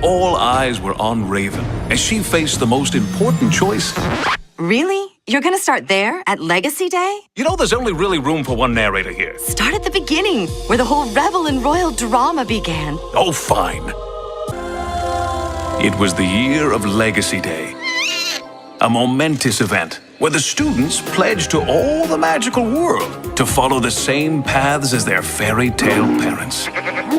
all eyes were on Raven as she faced the most important choice. Really? You're gonna start there, at Legacy Day? You know, there's only really room for one narrator here. Start at the beginning, where the whole rebel and royal drama began. Oh, fine. It was the year of Legacy Day, a momentous event where the students pledged to all the magical world to follow the same paths as their fairy tale parents.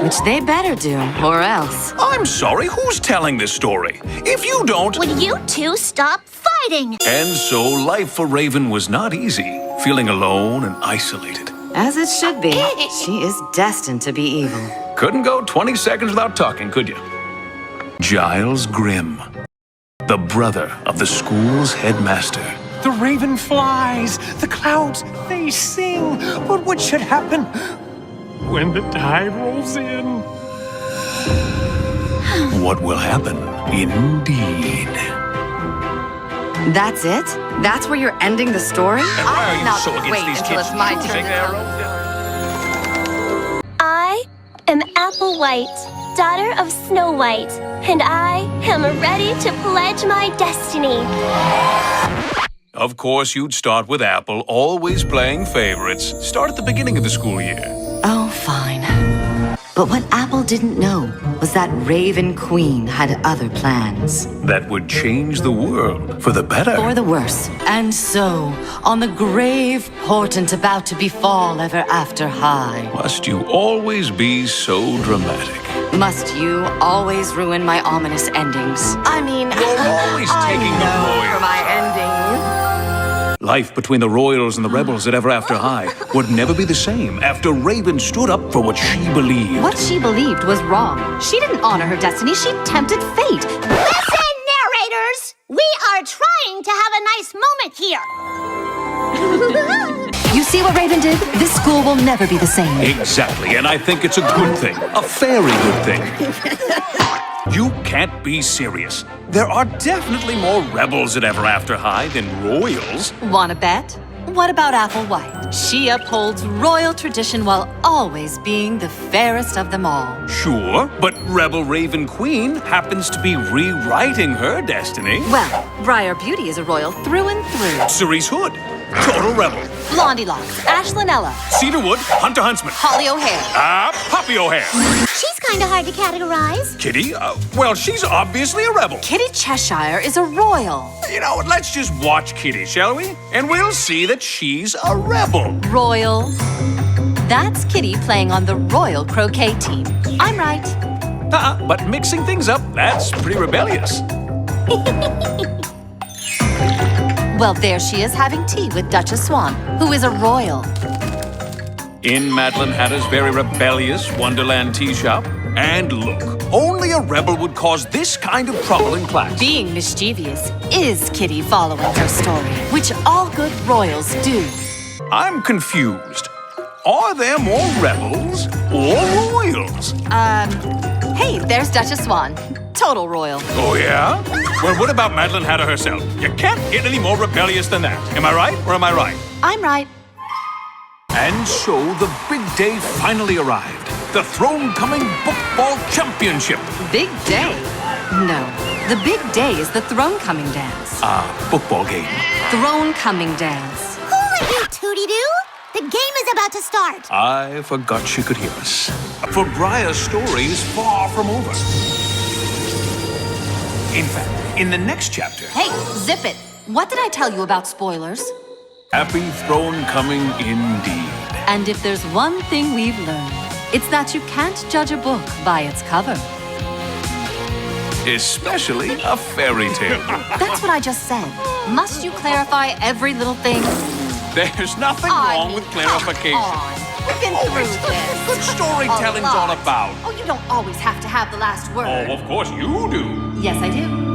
Which they better do, or else. I'm sorry, who's telling this story? If you don't... Would you two stop fighting? And so life for Raven was not easy, feeling alone and isolated. As it should be. She is destined to be evil. Couldn't go 20 seconds without talking, could you? Giles Grimm, the brother of the school's headmaster. The raven flies, the clouds, they sing. But what should happen when the tide rolls in? What will happen, indeed. That's it? That's where you're ending the story? And why are you Not so against wait these until kids it's my choosing turn. their own... I am Apple White, daughter of Snow White, and I am ready to pledge my destiny. Of course, you'd start with Apple, always playing favorites. Start at the beginning of the school year. Oh, fine. But what Apple didn't know was that Raven Queen had other plans. That would change the world for the better. For the worse. And so, on the grave portent about to befall Ever After High, Must you always be so dramatic? must you always ruin my ominous endings? I mean, You're always taking the royal. for my ending. Life between the Royals and the Rebels at Ever After High would never be the same after Raven stood up for what she believed. What she believed was wrong. She didn't honor her destiny, she tempted fate. Listen, narrators! We are trying to have a nice moment here. You see what Raven did? This school will never be the same. Exactly, and I think it's a good thing. A very good thing. You can't be serious. There are definitely more rebels at Ever After High than Royals. Wanna bet? What about Apple White? She upholds royal tradition while always being the fairest of them all. Sure, but Rebel Raven Queen happens to be rewriting her destiny. Well, Briar Beauty is a royal through and through. Cerise Hood, total rebel. Blondie Locks, Ashlanella, Cedarwood, Hunter Huntsman. Holly O'Hare. Poppy O'Hare. She's kind of hard to categorize. Kitty, well, she's obviously a rebel. Kitty Cheshire is a royal. You know what, let's just watch Kitty, shall we? And we'll see that she's a rebel. Royal. That's Kitty playing on the Royal Croquet team. I'm right. But mixing things up, that's pretty rebellious. Well, there she is having tea with Duchess Swan, who is a royal. In Madeline Hatter's very rebellious Wonderland tea shop. And look, only a rebel would cause this kind of trouble in class. Being mischievous is Kitty following her story, which all good royals do. I'm confused. Are there more rebels or royals? Hey, there's Duchess Swan. Total royal. Oh, yeah? Well, what about Madeline Hatter herself? You can't get any more rebellious than that. Am I right or am I right? I'm right. And so the big day finally arrived. The Throne-coming Bookball Championship. Big day? No. The big day is the throne-coming dance. Bookball game. Throne-coming dance. Hoola, you tooty-doo! The game is about to start. I forgot she could hear us. For Briar's story is far from over. In fact, in the next chapter... Hey, zip it. What did I tell you about spoilers? Happy Throne-coming indeed. And if there's one thing we've learned, it's that you can't judge a book by its cover. Especially a fairy tale. That's what I just said. Must you clarify every little thing? There's nothing wrong with clarification. Come on. We've been through this. Good storytelling's all about. Oh, you don't always have to have the last word. Oh, of course you do. Yes, I do.